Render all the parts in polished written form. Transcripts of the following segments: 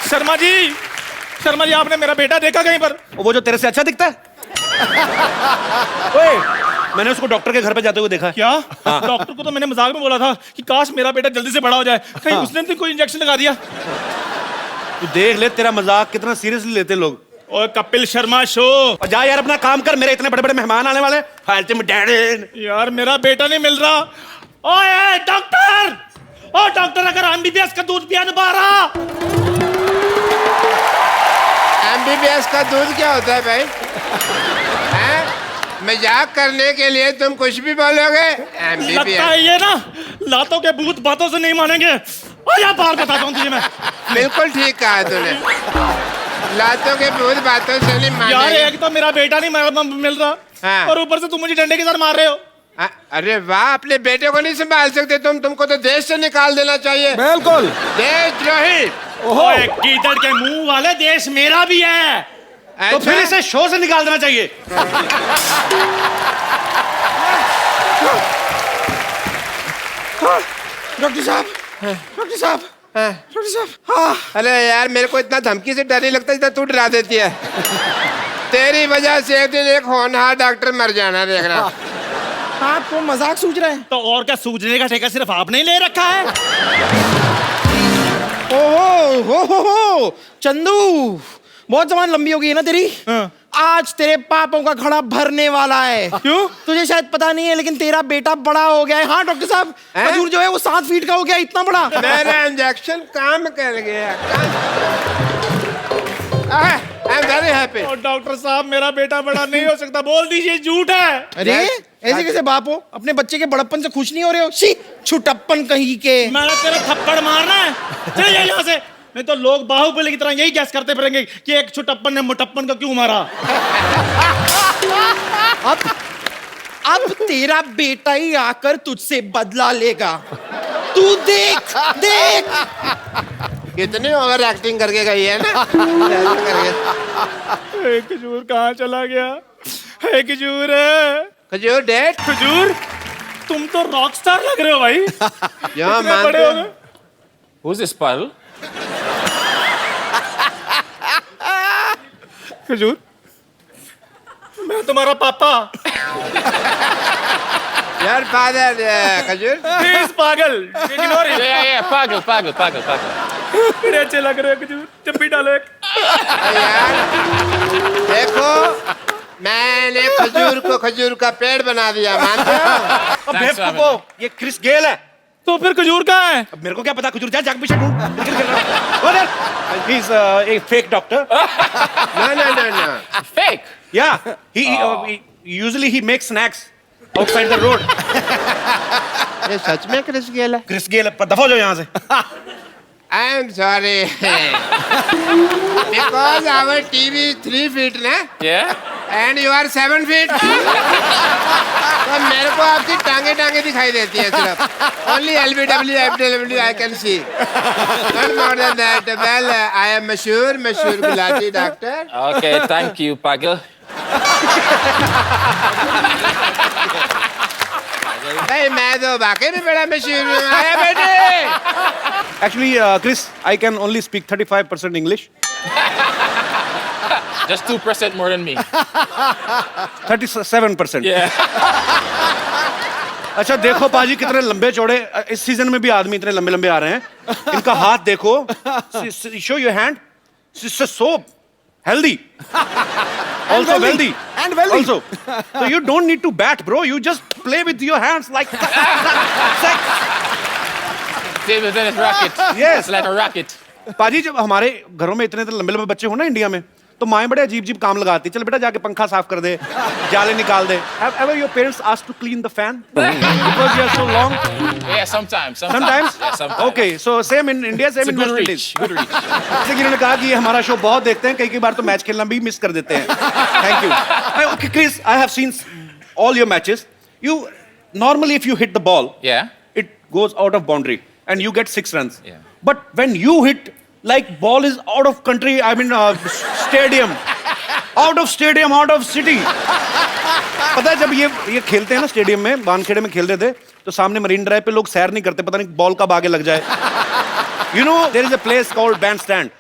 शर्मा जी, आपने मेरा बेटा देखा कहीं पर? वो जो तेरे से अच्छा दिखता है। ओए, मैंने उसको डॉक्टर के घर पे जाते हुए देखा। क्या? हाँ। डॉक्टर को तो मैंने मजाक में बोला था कि काश मेरा बेटा जल्दी से बड़ा हो जाए, कहीं उसने तो कोई इंजेक्शन लगा दिया। तू देख ले तेरा मजाक कितना सीरियसली लेते लोग। ओए कपिल शर्मा शो। और जा यार अपना काम कर, मेरे इतने बड़े बड़े मेहमान आने वाले। फालतू में डैडी। यार मेरा बेटा नहीं मिल रहा। ओए डॉक्टर, ओ डॉक्टर, अगर एमबीबीएस का दूध पिया दोबारा। एमबीबीएस का दूध क्या होता है भाई? हैं? मजाक करने के लिए तुम कुछ भी बोलोगे। लगता है ये ना लातों के भूत बातों से नहीं मानेंगे। या बार बताता हूँ तुझे मैं। बिल्कुल ठीक कहा तूने, लातों के भूत बातों से नहीं मानेंगे। यार एक तो मेरा बेटा नहीं मिल रहा, हाँ। और ऊपर से तुम मुझे डंडे के साथ मार रहे हो। अरे वाह, अपने बेटे को नहीं संभाल सकते तुमको तो देश से निकाल देना चाहिए। बिल्कुल देशद्रोही। ओए कीचड़ के मुंह वाले, देश मेरा भी है। तो फिर इसे शो से निकाल देना चाहिए। डॉक्टर साहब, डॉक्टर साहब, डॉक्टर साहब। हाँ। अरे यार, मेरे को इतना धमकी से डर नहीं लगता जितना तू डरा देती है। तेरी वजह से एक दिन एक होनहार डॉक्टर मर जाना, देखना। आप तो मजाक सूझ रहे हैं। तो और क्या सूझने का ठेका सिर्फ आपने ही ले रखा है? ओहो हो, चंदू, बहुत जबान लंबी हो गई है ना तेरी। हाँ। आज तेरे पापों का घड़ा भरने वाला है। क्यों? तुझे शायद पता नहीं है, लेकिन तेरा बेटा बड़ा हो गया है। हाँ डॉक्टर साहब, खजूर जो है वो 7 फीट का हो गया, इतना बड़ा। मेरा इंजेक्शन काम कर गया। I am very happy. और डॉक्टर साहब, मेरा बेटा बड़ा नहीं हो सकता, बोल दीजिए झूठ है। अरे ऐसे कैसे बाप हो? अपने बच्चे के बड़प्पन से खुश नहीं हो रहे हो? शी, छुटप्पन कहीं के। मैंने तेरा थप्पड़ मारना है, चल जा यहाँ से, नहीं तो लोग बाहुबली की तरह यही गैस करते फिरेंगे कि एक छुटप्पन ने मुटप्पन को क्यों मारा। अब तेरा बेटा ही आकर तुझसे बदला लेगा। तू देख देख। कितनी ओवर एक्टिंग करके गई है ना। खजूर कहाँ चला गया? खजूर, खजूर डेट। खजूर, तुम तो रॉक स्टार लग रहे हो भाई। यहाँ इतने बड़े हो गए। Who's this Parul? खजूर, मैं तुम्हारा पापा। यार फादर खजूर। प्लीज पागल, इग्नोर हिम। Yeah, Pagal. बड़े अच्छे लग रहे हो खजूर, जब भी डालो एक। यार देखो, मैंने खजूर का पेड़ बना दिया, मानते हो? अब बेवकूफो, ये क्रिस गेल है। तो फिर खजूर कहाँ है? अब मेरे को क्या पता, खजूर जा जाग पीछे ढूंढ। He's a fake doctor. No. Fake. Yeah, he usually he makes snacks outside the road. ये सच में क्रिस गेल है? क्रिस गेल, दफा हो जाओ यहाँ से। I am sorry. Because our TV is 3 feet ना, Yeah. and you are 7 feet. तो मेरे को आपकी टांगे दिखाई देती है सिर्फ। Only LBW, FW I can see. Not more than that. Well, I am मशहूर Gulati doctor. Okay, thank you, Pagal. भाई मैं तो वाकई में बड़ा मशहूर हूँ। आया बेटे। Actually, Chris, I can only speak 35% English. Just 2% more than me. 37%. Yeah. अच्छा देखो पाजी कितने लंबे चौड़े, इस सीजन में भी आदमी इतने लंबे लंबे आ रहे हैं। इनका हाथ देखो, show your hand. It's so healthy. Also wealthy. And wealthy. Also. So you don't need to bat, bro. You just play with your hands like. Table tennis racket. Yes. It's like a racket. पाजी जब हमारे घरों में इतने लंबे लंबे बच्चे हो ना इंडिया में, तो माएं बड़े अजीब काम लगाती। चल बेटा जाके पंखा साफ कर दे, जाले निकाल दे। Have ever your parents asked to clean the fan because you are so long? Yeah, sometimes. Sometimes? Yeah, sometimes. Okay, so same in India, It's same a in good West reach. Indies. Good reach. जैसे कि इन्होंने कहा कि ये हमारा show बहुत देखते हैं, कई बार तो मैच खेलना भी मिस कर देते हैं। Thank you. Okay, Chris, I have seen all your matches. You normally if you hit the ball, Yeah. it goes out of boundary and you get 6 runs. Yeah. But when you hit, like ball is out of country, I mean stadium, out of stadium, out of city. पता है जब ये खेलते हैं ना stadium में, वानखेड़े में खेलते थे, तो सामने मरीन ड्राइव पे लोग सैर नहीं करते, पता नहीं बॉल कब आगे लग जाए। You know there is a place called bandstand.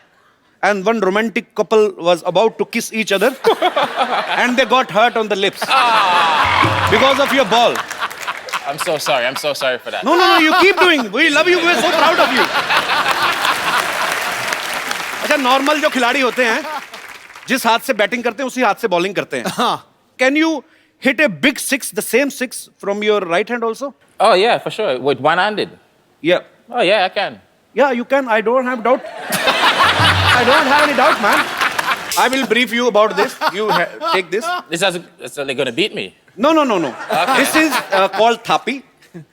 and one romantic couple was about to kiss each other and they got hurt on the lips because of your ball. I'm so sorry. I'm so sorry for that. No, you keep doing. We love you. We're so proud of you. अच्छा, normal जो खिलाड़ी होते हैं, जिस हाथ से batting करते हैं उसी हाथ से बॉलिंग करते हैं. Can you hit a big six, the same six from your right hand also? Oh, yeah, for sure. With one-handed. Yeah. Oh, yeah, I can. Yeah, you can. I don't have doubt. I don't have any doubt, man. I will brief you about this. You take this. It's only going to beat me. No. This is called Thapi.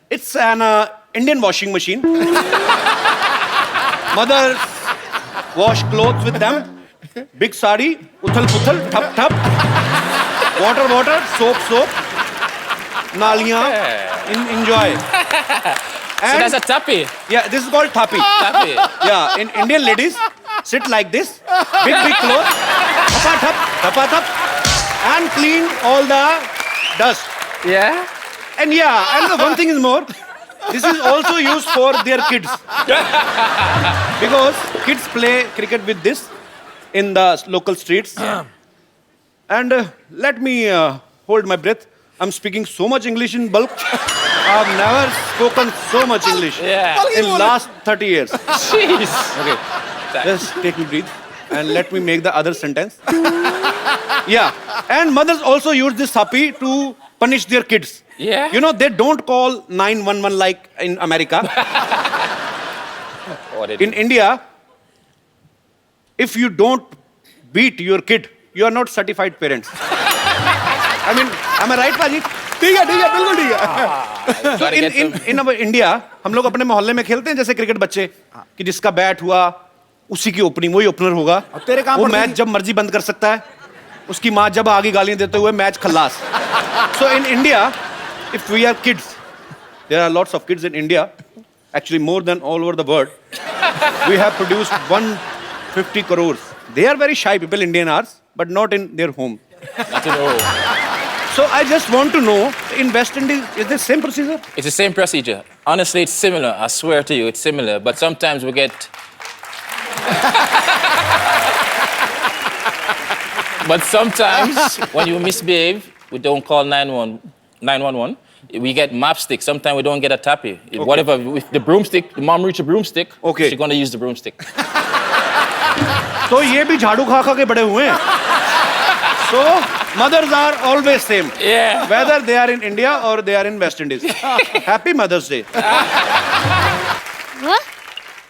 It's an Indian washing machine. Mothers wash clothes with them. Big sari, uthal puthal, thap. Water, soap. Naliyan, enjoy. So that's a tappy. Yeah, this is called Thapi. Tappy. Yeah, in Indian ladies sit like this, big clothes, thap, and clean all the dust. Yeah? And the one thing is more, this is also used for their kids. Because kids play cricket with this in the local streets. And let me hold my breath. I'm speaking so much English in bulk. I've never spoken so much English Yeah. in last 30 years. Jeez. Okay, just take me breathe and let me make the other sentence. Yeah, and mothers also use this thapi to punish their kids. Yeah? You know, they don't call 911 like in America. Oh, they In India, if you don't beat your kid, you are not certified parents. I mean, am I right, Paji? ठीक है बिल्कुल ठीक है. gotta get some. in our India, हम लोग अपने मोहल्ले में खेलते हैं जैसे क्रिकेट बच्चे कि जिसका बैट हुआ उसी की ओपनिंग, वही ओपनर होगा. तेरे काम वो पर मैच नहीं- जब मर्जी बंद कर सकता है. उसकी माँ जब आगे गालियां देते हुए match Khallas. So in India, if we are kids, there are lots of kids in India, actually more than all over the world. We have produced 150 crores. They are very shy people, Indian are, but not in their home. Not to know. So I just want to know, in West Indies, is the same procedure? It's the same procedure. Honestly, it's similar. I swear to you, it's similar. But sometimes we get. But sometimes when you misbehave, we don't call 911. We get map stick. Sometimes we don't get a tappy. Whatever, with the broomstick, the mom reach a broomstick. Okay. She's gonna use the broomstick. तो ये भी झाड़ू खा के बड़े हुए हैं. So mothers are always same. Yeah. Whether they are in India or they are in West Indies. Happy Mother's Day. वाह,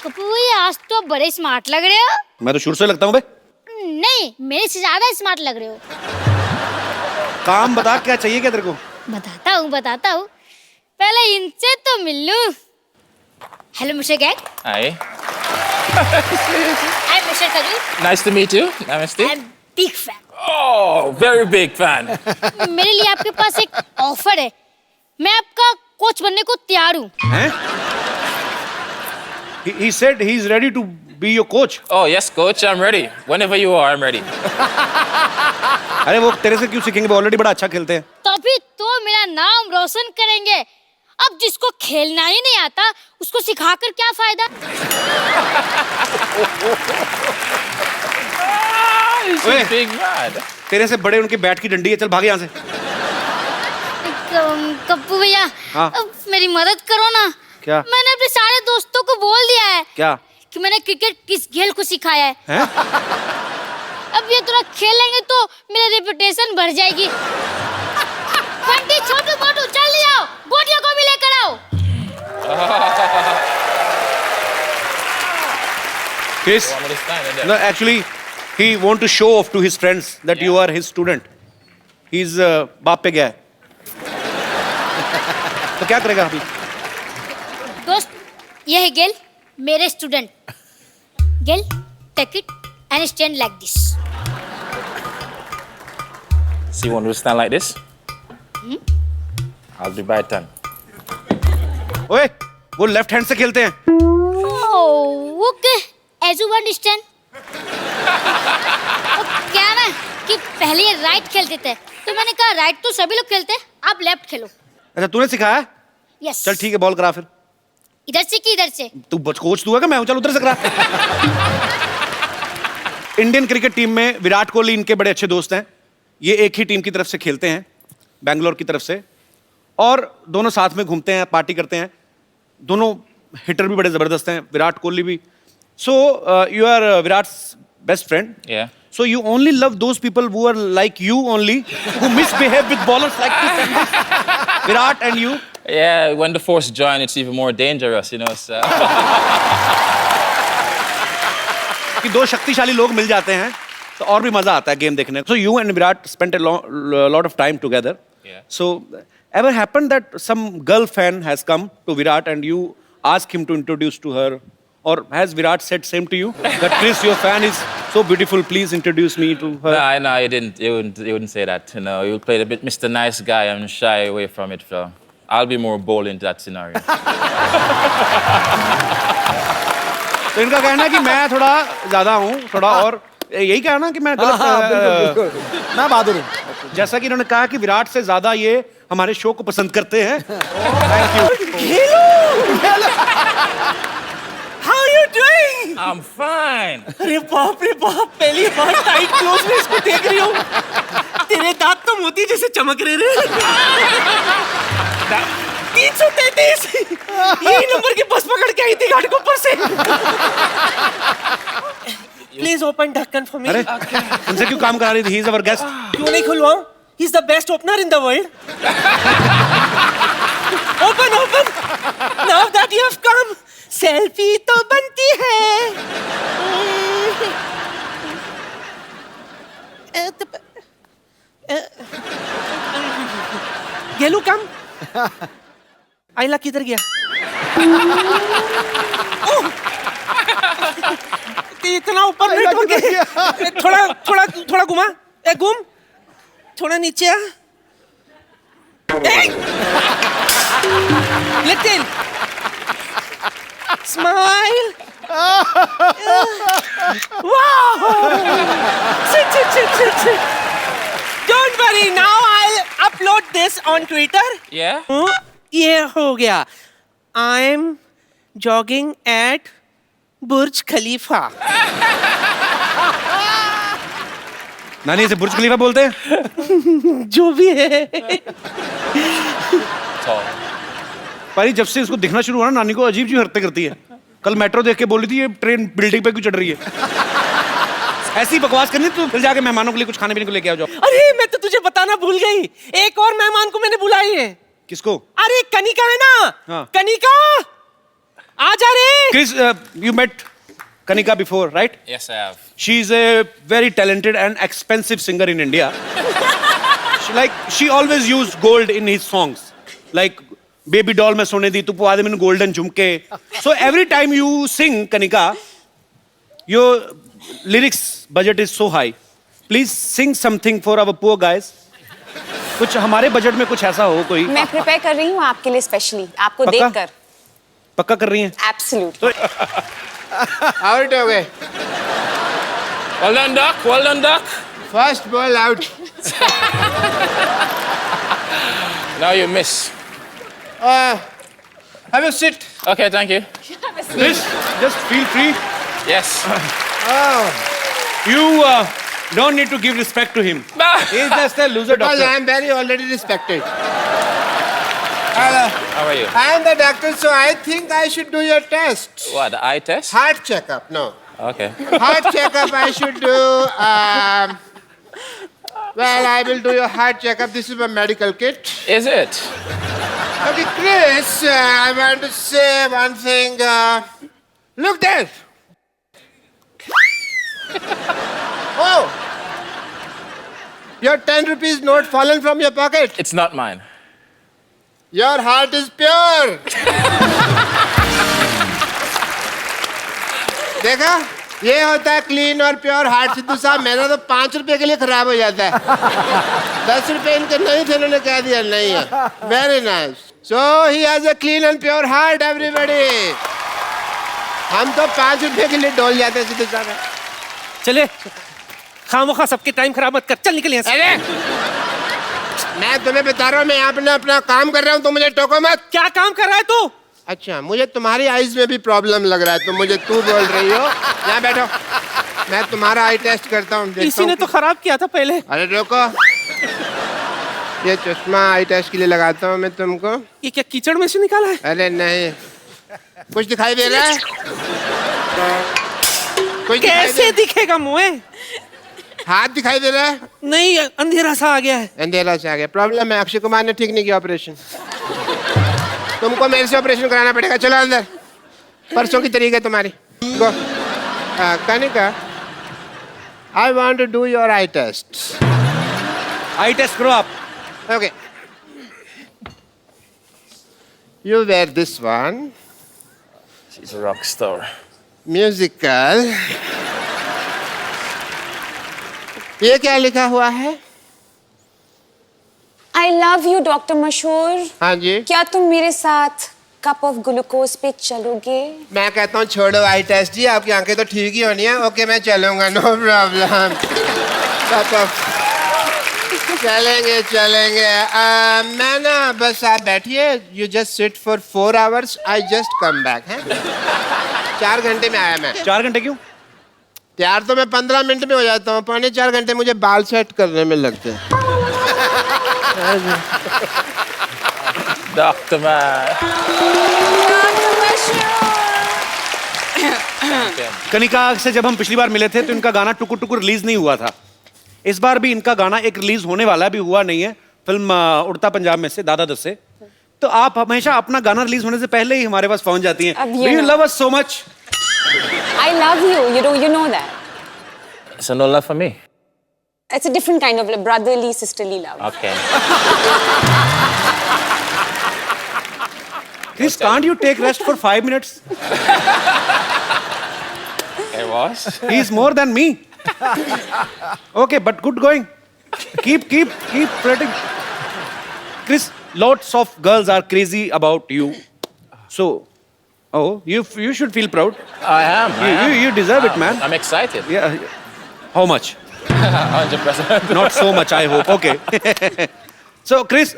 कपूर भैया आज तो आप बड़े स्मार्ट लग रहे हो. मैं तो शुरू से लगता हूँ बे. नहीं, मेरे से ज्यादा स्मार्ट लग रहे हो. काम बता, क्या चाहिए क्या तेरे को? बताता हूँ. पहले इनसे तो मिल लूं. Hello mister Gag. Hi. I am mister Kaju. Nice to meet you. Namaste. I am big fan. Oh, very big fan. मेरे लिए आपके पास एक ऑफर है. मैं आपका कोच बनने को तैयार हूँ. हैं? He said he is ready to be your coach. Oh, yes, coach, I'm ready. Whenever you are, I'm ready. अरे वो तेरे से क्यों सीखेंगे? वो ऑलरेडी बड़ा अच्छा खेलते हैं. तभी तो मेरा नाम रोशन करेंगे. अब जिसको खेलना ही नहीं आता उसको सिखाकर क्या फायदा. He's Wait. a big man. तेरे से बड़े उनके बैट की डंडी है. चल भाग यहाँ से. कप्पू भैया, हाँ? अब मेरी मदद करो ना. क्या? मैंने अपने सारे दोस्तों को बोल दिया है क्या? कि मैंने क्रिकेट किस गेल को सिखाया है. हैं? अब ये थोड़ा खेलेंगे तो मेरी रेपुटेशन बढ़ जाएगी. बंटी, छोटू मोटू जल्दी आओ, गोटियों को भी लेकर आओ. Chris, Want me to stand in there? no, actually, he want to show off to his friends that you are his student. He's बाप पे गया है. तो क्या करेगा अभी? दोस्त, ये है गेल, मेरे student. Gail, take it and stand like this. So you want me to stand like this? I'll be by 10. ओए, वो लेफ्ट हैंड से खेलते हैं. Okay, as you understand. क्या ना कि पहले ये राइट खेलते थे, तो मैंने कहा राइट तो सभी लोग खेलते हैं, आप लेफ्ट खेलो. अच्छा, तूने सिखाया? यस. चल ठीक है, बॉल करा फिर. इधर से कि इधर से? तू कोच तू है क्या? मैं हूँ. चल उधर से करा. इंडियन क्रिकेट टीम में विराट कोहली इनके बड़े अच्छे दोस्त हैं। ये एक ही टीम की तरफ से खेलते हैं, बैंगलोर की तरफ से, और दोनों साथ में घूमते हैं, पार्टी करते हैं। दोनों हिटर भी बड़े जबरदस्त हैं, विराट कोहली भी। So you are Virat's best friend. Yeah. So you only love those people who are like you only, who misbehave with bowlers like this and this. Virat and you. Yeah, when the force join, it's even more dangerous, you know. So. कि दो शक्तिशाली लोग मिल जाते हैं तो और भी मजा आता है गेम देखने को. So you and Virat spent a lot of time together. Yeah. So ever happened that some girl fan has come to Virat and you ask him to introduce to her, or has Virat said same to you that Chris, your fan is so beautiful, please introduce me to her? No, he didn't. He wouldn't say that. You know, he would play a bit Mr. Nice Guy and shy away from it. So I'll be more bold in that scenario. तो इनका कहना है कि मैं थोड़ा ज्यादा हूँ, थोड़ा और यही कहना कि मैं गलत, मैं बहादुर हूँ। जैसा कि इन्होंने कहा कि विराट से ज्यादा ये हमारे शो को पसंद करते हैं. Thank you. How are you doing? I'm fine. अरे बाप रे बाप, पहली बार टाइट क्लोज में इसको देख रही हूँ. तेरे दांत तो मोती जैसे चमक रहे रे. 333 यही नंबर की बस पकड़ के आई थी घाट के ऊपर से. प्लीज ओपन ढक्कन फॉर मी. अरे उनसे क्यों काम करा रही थी? He is our guest. क्यों नहीं खुलवाऊं? He is the best opener in the world. Open open. Now that you have come, selfie तो बनती है. गेलू कम. आइला किधर गया? इतना ऊपर नहीं हो गया. थोड़ा थोड़ा थोड़ा घुमा. ए घूम. थोड़ा नीचे आ. Little smile. वाह. Don't worry, now I'll upload this on Twitter. Yeah? ये हो गया. I'm jogging at बुर्ज खलीफा. नानी इसे बुर्ज खलीफा बोलते हैं? जो भी है. Tall. पर जब से इसको दिखना शुरू हुआ ना, नानी को अजीब सी हरकतें करती है. कल मेट्रो देख के बोली थी ये ट्रेन बिल्डिंग पे क्यों चढ़ रही है. ऐसी बकवास करनी तो फिर जाके मेहमानों के लिए कुछ खाने पीने को लेके आओ. जाओ. अरे मैं तो तुझे बताना भूल गई. एक और मेहमान को मैंने बुलाई है. किसको? अरे कनिका है ना. हाँ. कनिका आ जा रे. Chris, you met Kanika before, right? Yes, I have. She is a very talented and expensive singer in India. She always used gold in his songs. Like Baby Doll mein sone di tu pwa de mainu golden jhumke. So every time you sing Kanika, your lyrics budget is so high. Please sing something for our poor guys. कुछ हमारे budget में कुछ ऐसा हो कोई. मैं prepare कर रही हूँ आपके लिए स्पेशली, आपको पक्का? देखकर. पक्का कर रही हैं? एब्सोल्युटली. आउट हो गए. Well done, Doc. Well done, Doc. First ball out. Now you miss. Have a sit. Okay, thank you. Please, just feel free. Yes. You don't need to give respect to him. He is just a loser Because doctor. I am very already respected. How are you? I am the doctor, so I think I should do your test. What, the eye test? Heart checkup. No. Okay. Heart checkup I should do. Well, I will do your heart checkup. This is my medical kit. Is it? Okay, Chris, I want to say one thing. Look there. Oh! Your 10 rupees note fallen from your pocket. It's not mine. Your heart is pure. देखा? ये होता है clean और pure heart. Sidhu साहब, मेरा तो 5 रुपए के लिए खराब हो जाता है. 10 रुपए इनके नहीं थे, इन्होंने कह दिया नहीं है. Very nice. So he has a clean and pure heart everybody. हम तो 5 रुपए के लिए डोल जाते हैं सिद्धू साहब. चले. खामोखा सबके टाइम खराब मत कर. चल निकल यहाँ से. अरे मैं तुम्हें बता रहा हूँ, मैं यहाँ पे अपना काम कर रहा हूँ, तो मुझे टोको मत. क्या काम कर रहा है तू? अच्छा, मुझे तुम्हारी आईज में भी प्रॉब्लम लग रहा है, तो मुझे तू बोल रही हो. यहाँ बैठो. मैं तुम्हारा आई टेस्ट करता हूँ, देखता इसी ने हूँ तो खराब किया था पहले। अरे रुको, ये चश्मा आई टेस्ट के लिए लगाता हूँ मैं तुमको। ये क्या कीचड़ में से निकाला है? अरे नहीं, कुछ दिखाई दे रहा है? कुछ दिखाई कैसे दिखेगा मुँह? हाथ दिखाई दे रहा है? नहीं, अंधेरा सा आ गया है। अंधेरा से आ गया। प्रॉब्लम है, अक्षय कुमार ने ठीक नहीं किया ऑपरेशन। तुमको मेरे से ऑपरेशन कराना पड़ेगा। चलो अंदर, परसों की तरीक है तुम्हारी। Go. Kanika, I want to do your eye test. Eye test करो आप। Okay, you wear this one, She's a rock star. Musical. ये क्या लिखा हुआ है? I love you, डॉक्टर मशहूर। हाँ जी। क्या तुम मेरे साथ कप ऑफ ग्लूकोज पे चलोगे? मैं कहता हूँ छोड़ो आई टेस्ट जी, आपकी आंखें तो ठीक ही होनी है। ओके, मैं चलूंगा, नो प्रॉब्लम। चलेंगे चलेंगे। मैं ना बस आप बैठिए, you just sit for 4 hours, I just come back है। 4 घंटे में आया मैं। 4 घंटे क्यों? तैयार तो मैं 15 मिनट में हो जाता हूँ, 3.25 घंटे मुझे बाल सेट करने में लगते हैं। Doctor man. डॉक्टर मशहूर। कनिका से जब हम पिछली बार मिले थे तो इनका गाना टुकुर टुकुर रिलीज नहीं हुआ था। इस बार भी इनका गाना एक रिलीज होने वाला है, भी हुआ नहीं है, फिल्म उड़ता पंजाब में से, दादा दस से। तो आप हमेशा अपना गाना रिलीज होने से पहले ही हमारे पास पहुंच जाती हैं। अब ये You ना- love us so much. I love you. You know that. It's a no love for me. It's a different kind of love, brotherly, sisterly love. Okay. Chris, can't you take rest for 5 minutes? It was. He is more than me. Okay, but good going. Keep spreading. Chris, lots of girls are crazy about you. So, you should feel proud. I am. You deserve it, man. I'm excited. Yeah. How much? 100%. Not so much, I hope. Okay. So, Chris,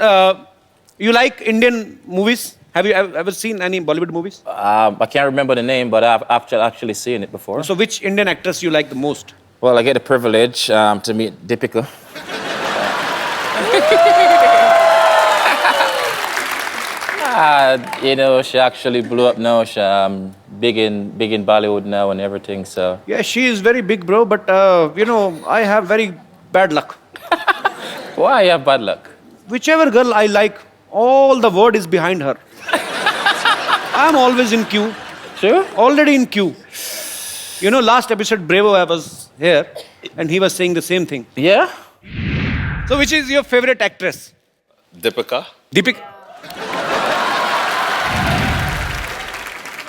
you like Indian movies? Have you ever seen any Bollywood movies? I can't remember the name, but I've actually seen it before. So, which Indian actress you like the most? Well, I get the privilege to meet Deepika. You know, she actually blew up now. She's big in Bollywood now and everything. So Yeah, she is very big, bro. But I have very bad luck. why you have bad luck? Whichever girl I like, all the word is behind her. I'm always in queue. Sure. Already in queue. You know, last episode, Bravo, I was here, and he was saying the same thing. Yeah. So, which is your favorite actress? Deepika. Deepika.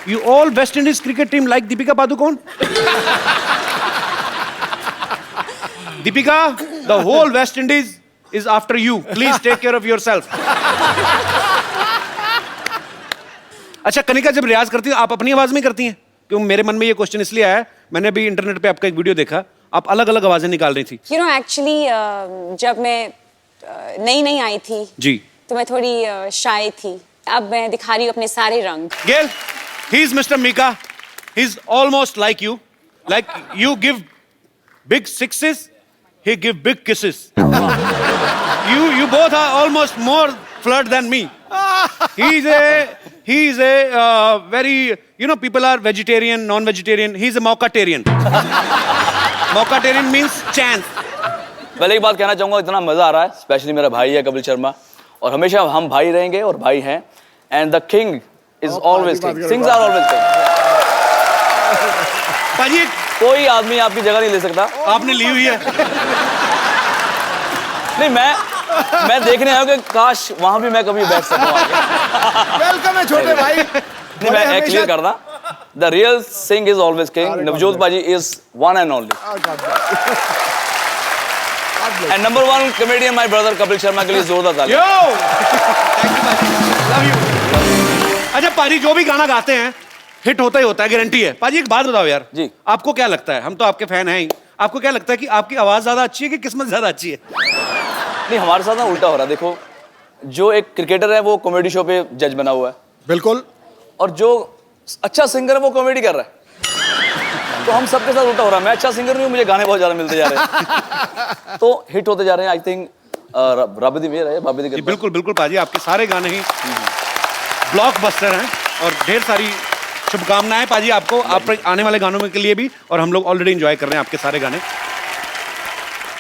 You all West Indies cricket team like Deepika Padukone? Deepika, the whole West Indies is after you. Please take care of yourself. अच्छा, कनिका जब रियाज करती हो, आप अपनी आवाज में करती हैं? क्यों मेरे मन में ये क्वेश्चन इसलिए आया है, मैंने अभी इंटरनेट पे आपका एक वीडियो देखा, आप अलग अलग आवाजें निकाल रही थी। You know, actually, जब मैं नई आई थी जी। तो मैं थोड़ी शाय थी। अब मैं दिखा रही हूँ अपने सारे रंग। Gail, he is Mr. Mika. He's almost like you. Like you give big sixes, he give big kisses. You both are almost more flirt than me. He is a very, people are vegetarian, non-vegetarian. He's a Mockatarian. Mockatarian means chance. पहले एक बात कहना चाहूंगा, इतना मजा आ रहा है, specially मेरा भाई है कपिल शर्मा, और हमेशा हम भाई रहेंगे और भाई हैं, and the king is always king, kings are always king. पाजी, कोई आदमी आपकी जगह नहीं ले सकता। आपने ली हुई है। नहीं, मैं देखने आया हूं कि काश वहां भी मैं कभी बैठ सकूं आगे। वेलकम है छोटे भाई। नहीं, मैं क्लियर करना, the real Singh is always king, Navjot paaji is one and only. And number 1 comedian my brother Kapil Sharma के लिए जोरदार तालियां। Love you. अच्छा पाजी, जो भी गाना गाते हैं हिट होता ही होता है, गारंटी है। पाजी एक बात बताओ यार, जी। आपको क्या लगता है, हम तो आपके फैन हैं ही, आपको क्या लगता है कि आपकी आवाज ज्यादा अच्छी है कि किस्मत ज्यादा अच्छी है? नहीं, हमारे साथ ना उल्टा हो रहा है। देखो, जो एक क्रिकेटर है वो कॉमेडी शो पे जज बना हुआ है, बिल्कुल, और जो अच्छा सिंगर है वो कॉमेडी कर रहा है। तो हम सबके साथ उल्टा हो रहा है। मैं अच्छा सिंगर नहीं हूँ, मुझे गाने बहुत ज्यादा मिलते जा रहे हैं। तो हिट होते जा रहे हैं। आई थिंक रब दी मेहर है, बाबे दी जी, कृपा। बिल्कुल बिल्कुल पाजी, आपके सारे गाने ही ब्लॉकबस्टर हैं और ढेर सारी शुभकामनाएं पाजी आपको, आप आने वाले गानों में के लिए भी, और हम लोग ऑलरेडी एंजॉय कर रहे हैं आपके सारे गाने।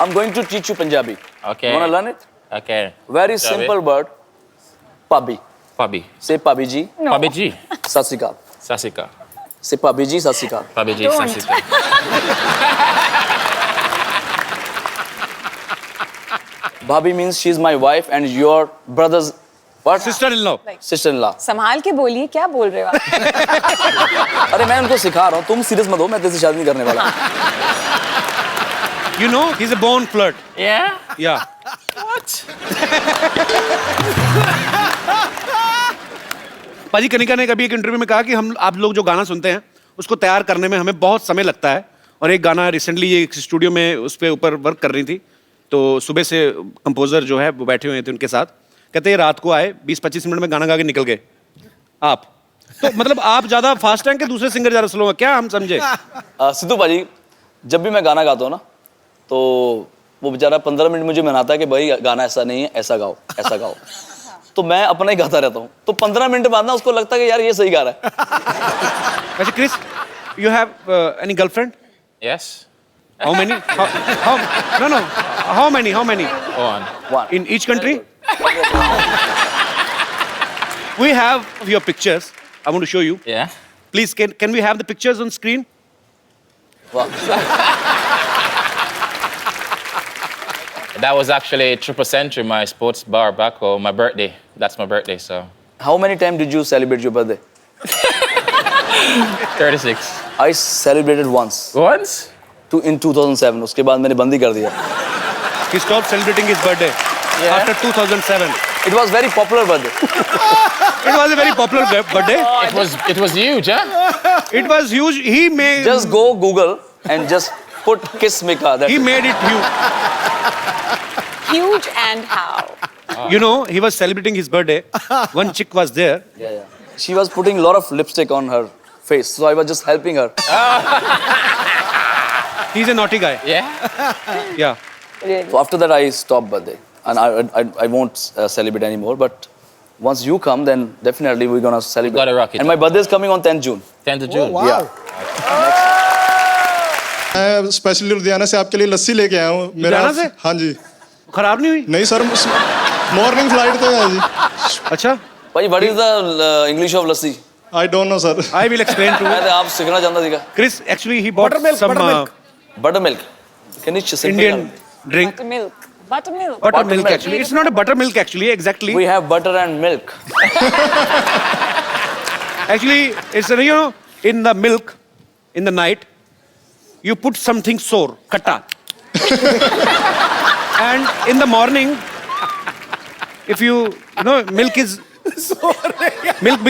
I'm going to teach you Punjabi. Okay. You wanna learn it? Okay. Very Shall we? simple word. Pabi. Pabi. Say Pabi ji. Pabi ji. Sat Sri Akal. Sasika. Say Pabi ji, Sat Sri Akal. Pabi ji. Sasika. Bhabhi means she's my wife and your brother's what? Sister in law. Sister-in-law. संभाल के बोलिए, क्या बोल रहे हो आप? अरे मैं उनको सिखा रहा हूँ, तुम सीरियस मत हो, मैं तेरे से शादी नहीं करने वाला। You know, he's a born flirt. Yeah. Yeah. पाजी, कनिका ने कभी एक इंटरव्यू में कहा कि हम आप लोग जो गाना सुनते हैं उसको तैयार करने में हमें बहुत समय लगता है, और एक गाना रिसेंटली ये एक स्टूडियो में उस पे ऊपर वर्क कर रही थी, तो सुबह से कंपोजर जो है वो बैठे हुए थे उनके साथ, कहते हैं रात को आए 20-25 मिनट में गाना गा के निकल गए। आप तो मतलब आप ज्यादा फास्ट हैं कि दूसरे सिंगर ज्यादा स्लो है, क्या हम समझे? सिद्धू पाजी, जब भी मैं गाना गाता हूँ ना, तो वो बेचारा 15 मिनट मुझे मनाता है कि भाई गाना ऐसा नहीं है, ऐसा गाओ, ऐसा गाओ। तो मैं अपना ही गाता रहता हूँ, तो 15 मिनट बाद ना उसको लगता है कि यार ये सही गा रहा है। अच्छा Chris, you have any girlfriend? Yes. How many? No. How many? One. One. In each country? We have your pictures. I want to show you. Yeah. Please, can we have the pictures on screen? Wow. That was actually Triple Century, my sports bar back home. My birthday. That's my birthday, so. How many times did you celebrate your birthday? 36. I celebrated once. Once? In 2007. उसके बाद मैंने बंदी कर दिया. He stopped celebrating his birthday after 2007. It was very popular birthday. It was a very popular birthday. It was huge, huh? It was huge. He made. Just go Google and just put Kiss Mika. He made it huge. Huge and how? You know, he was celebrating his birthday. One chick was there. Yeah. She was putting a lot of lipstick on her face, so I was just helping her. He's a naughty guy. Yeah. Yeah. Really? So after that, I stopped birthday, and I won't celebrate anymore. But once you come, then definitely we're gonna celebrate. Gotta rock it. And my birthday is coming on 10th June. 10th of June. Yeah. मैं specially Ludhiana से आपके लिए लस्सी लेके आया हूँ। लुधियाना से? हाँ जी। खराब नहीं हुई? नहीं सर, मॉर्निंग फ्लाइट तो है जी। अच्छा। भाई, what is the English of lassi? I don't know sir. I will explain to you. मैं तो आप सीखना चाहता सीखा। Chris, actually, he bought some Buttermilk. Can you just Indian drink. Buttermilk. Buttermilk. Buttermilk, actually. It's not a buttermilk, actually, exactly. We have butter and milk. Actually, it's, you know, in the milk, in the night, you put something sour, kata. And in the morning, if you know, milk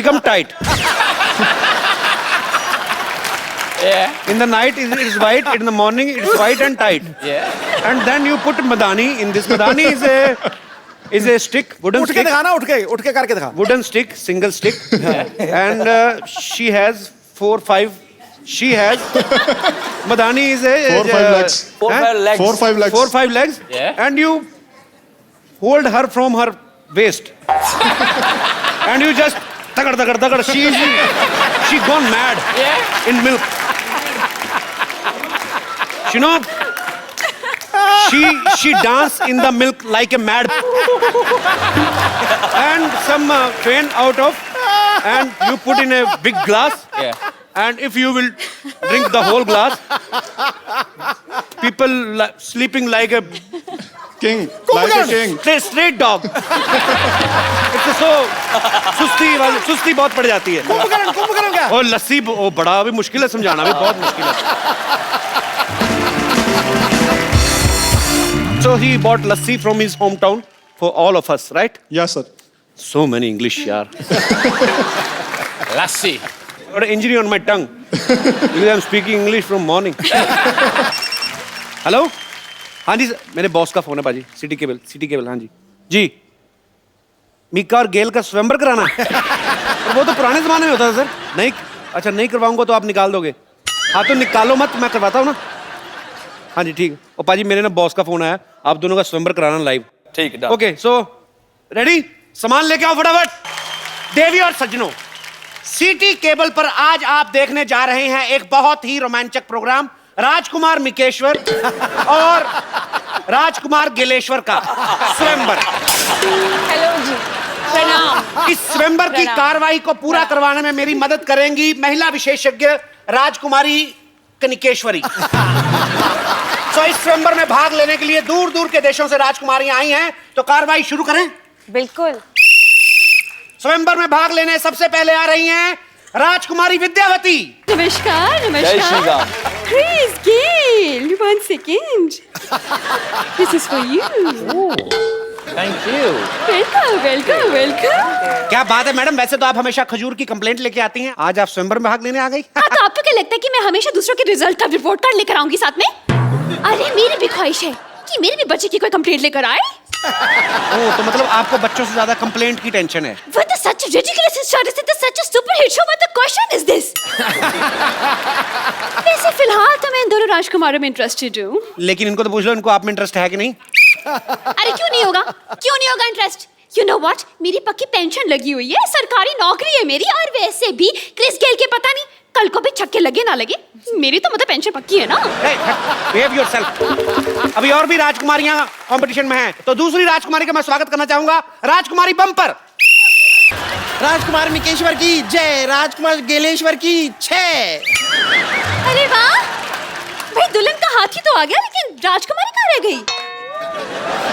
become tight. Yeah. In the night, it is white. In the morning, it is white and tight. Yeah. And then you put madani. In this madani is a stick, wooden उठ के stick. दिखाना, उठ के करके दिखा। Wooden stick, single stick. And she has 4-5. She has. Madani is a. 4-5 legs. 4-5 legs. 4-5 legs. 4-5 legs. Yeah. And you hold her from her waist. And you just. Tagad. She gone mad. Yeah. In milk. You know, she dance in the milk like a mad. And some train out of, and you put in a big glass. Yeah. And if you will drink the whole glass, people sleeping like a King. Like a king. straight dog. It's so सुस्ती बहुत पड़ जाती है। कुंभकर्ण क्या? और लस्सी वो बड़ा भी मुश्किल है समझाना, भी बहुत मुश्किल है। So he bought lassi from his hometown for all of us, right? Yes sir. So many English, yaar. Lassi. Got an injury on my tongue because I'm speaking English from morning. Hello, हाँ जी, मेरे boss का phone है बाजी, city cable, हाँ जी जी। मीका और गेल का स्वयंवर कराना है। और वो तो पुराने जमाने में होता था सर। नहीं, अच्छा नहीं करवाऊंगा तो आप निकाल दोगे। हाँ तो निकालो मत, मैं करवाता हूँ ना। हाँ जी ठीक है। और पाजी मेरे ना बॉस का फोन आया, आप दोनों का स्वयंवर कराना लाइव। ठीक है, done. ओके सो रेडी, सामान लेके आओ फटाफट। देवी और सज्जनों, सिटी केबल पर आज आप देखने जा रहे हैं एक बहुत ही रोमांचक प्रोग्राम, राजकुमार मिकेश्वर और राजकुमार गिलेश्वर का स्वयंवर। हेलो जी, प्रणाम। इस स्वयंवर की कार्रवाई को पूरा करवाने में मेरी मदद करेंगी महिला विशेषज्ञ राजकुमारी कनिकेश्वरी। तो इस स्वयंवर में भाग लेने के लिए दूर दूर के देशों से राजकुमारियां आई हैं, तो कार्रवाई शुरू करें। बिल्कुल। स्वयंवर में भाग लेने सबसे पहले आ रही हैं राजकुमारी विद्यावती। नमस्कार जय श्री नमस्कार। Ram. Chris Gayle, 1 second. This is for you. Thank you. Welcome, welcome, welcome. क्या बात है मैडम, वैसे तो आप हमेशा खजूर की कंप्लेंट लेके आती हैं, आज आप स्वयंवर में भाग लेने आ गई। हाँ तो आपको क्या लगता है कि मैं हमेशा दूसरों के रिजल्ट का रिपोर्ट कार्ड लेकर आऊंगी साथ में? अरे मेरी भी ख्वाहिश है कि मेरे भी बच्चे की कोई कंप्लेंट लेकर आए। ओह, तो मतलब आपको बच्चों से ज्यादा कंप्लेंट की टेंशन है। What is such a ridiculous statistic? Such a stupid hit show. What the question is this? वैसे फिलहाल तो मैं इन दोनों राजकुमारों में इंटरेस्टेड हूँ। लेकिन इनको तो पूछ लो, इनको आप में इंटरेस्ट है कि नहीं? अरे क्यों नहीं होगा? क्यों नहीं होगा इंटरेस्ट? You know what? मेरी पक्की पेंशन लगी हुई है, सरकारी नौकरी है मेरी, और वैसे भी क्रिस गेल के पता नहीं कल को भी छक्के लगे ना लगे, मेरी तो मतलब पेंशन पक्की है ना। Behave yourself। अभी और भी राजकुमारियां कंपटीशन में हैं, तो दूसरी राजकुमारी का मैं स्वागत करना चाहूंगा, राजकुमारी बम्पर। राजकुमार मिकेश्वर की जय, राजकुमार गेलेश्वर की छह। अरे वाह, भाई दुल्हन का हाथी तो आ गया, लेकिन राजकुमारी कहाँ रह गई?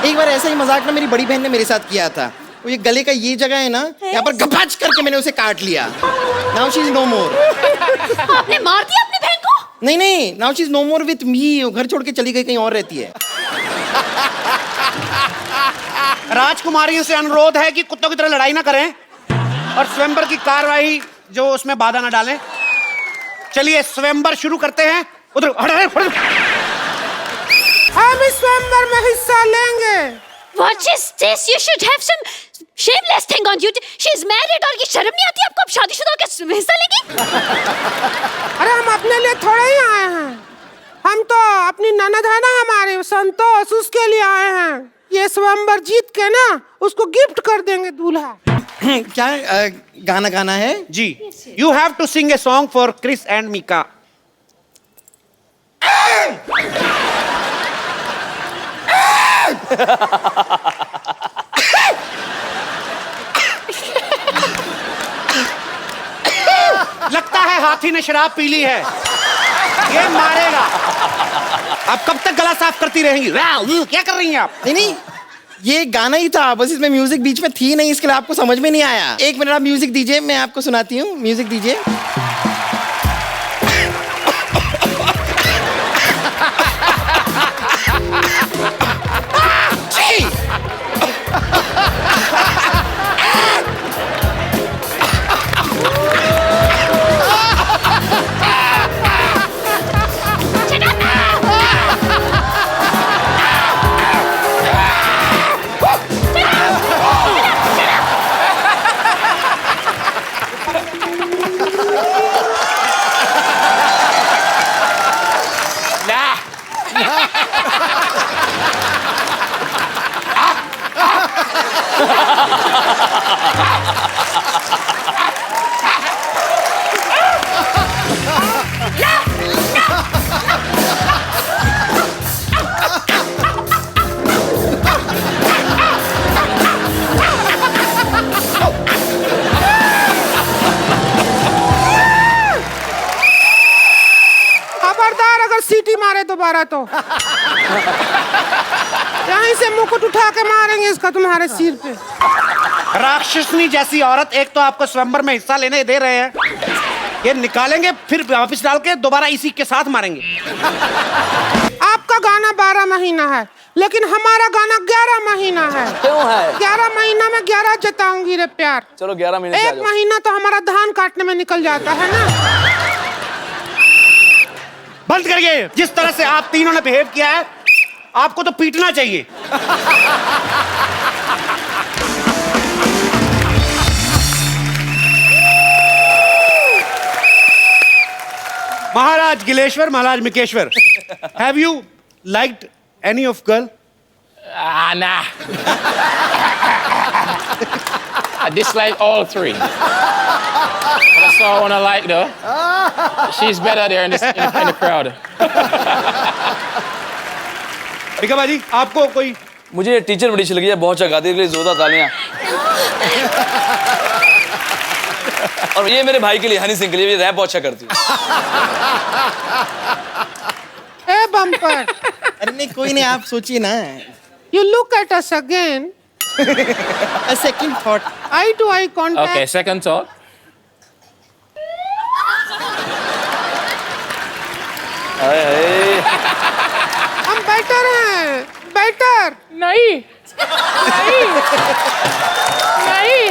एक बार ऐसा ही मजाक ना मेरी बड़ी बहन ने मेरे साथ किया था। वो ये गले का ये जगह है ना, यहाँ पर गपाच करके मैंने उसे काट लिया। Now she is no more. आपने मार दिया अपनी बहन को? नहीं नहीं, now she is no more with me. घर छोड़ के चली गई, कहीं और रहती है। राजकुमारियों से अनुरोध है कि कुत्तों की तरह लड़ाई ना करें और स्वयंवर की कार्रवाई जो उसमें बाधा ना डालें। चलिए स्वयंवर शुरू करते हैं। उधर हम इस स्वयंवर में हिस्सा लेंगे। What is this? You should have some shameless thing on you. She's married और ये शर्म नहीं आती आपको? अब शादीशुदा होकर हिस्सा लेंगी? अरे हम अपने लिए थोड़े ही आए हैं, हम तो अपनी ननद है ना हमारे संतोष, उसके लिए आए हैं। ये स्वयंवर जीत के ना उसको गिफ्ट कर देंगे दूल्हा। क्या गाना गाना है? जी, you have to sing a song for Chris and Mika. लगता है हाथी ने शराब पी ली है, ये मारेगा। आप कब तक गला साफ करती रहेंगी? क्या कर रही हैं आप? नहीं नहीं, ये गाना ही था, बस इसमें म्यूजिक बीच में थी नहीं, इसके लिए आपको समझ में नहीं आया। एक मिनट आप म्यूजिक दीजिए, मैं आपको सुनाती हूँ। म्यूजिक दीजिए। खबरदार अगर सीटी मारे दोबारा तो यहीं से मुकुट उठा के मारेंगे इसका तुम्हारे सिर पे। राक्षसनी जैसी औरत, एक तो आपको स्वयंवर में हिस्सा लेने दे रहे हैं, ये निकालेंगे फिर वापस डाल के दोबारा इसी के साथ मारेंगे। आपका गाना 12 महीना है, लेकिन हमारा गाना 11 महीना है। क्यों है? 11 महीना में 11 जताऊंगी रे प्यार। चलो 11 महीने से आ एक जाओ। महीना तो हमारा धान काटने में निकल जाता है ना। बंद करिए। जिस तरह से आप तीनों ने बिहेव किया है, आपको तो पीटना चाहिए। महाराज गिलेश्वर, महाराज Mikeshwar, have you liked any of girl? Nah. I dislike all three. But I saw one I like though. She's better there in the crowd. ठीक है बाजी, आपको कोई? मुझे टीचर बड़ी अच्छी लगी है, बहुत अच्छा गाती है, जोरदार तालियां। और ये मेरे भाई के लिए, हनी सिंह के लिए, ये रैप बहुत अच्छा करती है। ए बम्पर, अरे नहीं, कोई नहीं, आप सोचिए ना। you look at us again. A second thought. Eye to eye contact. Okay, second thought. हम बेटर हैं, बेटर। नहीं। नहीं। नहीं।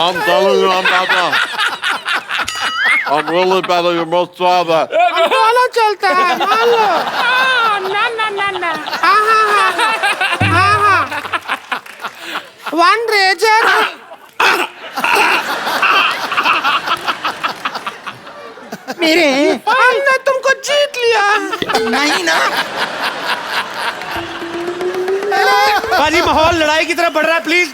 I'm telling you, I'm better. I'm really better. You must try that. दोनों चलता है, मान लो। ना। हाँ। One razor. मेरे हमने तुमको जीत लिया। नहीं ना। बाजी, माहौल लड़ाई की तरफ बढ़ रहा है, प्लीज।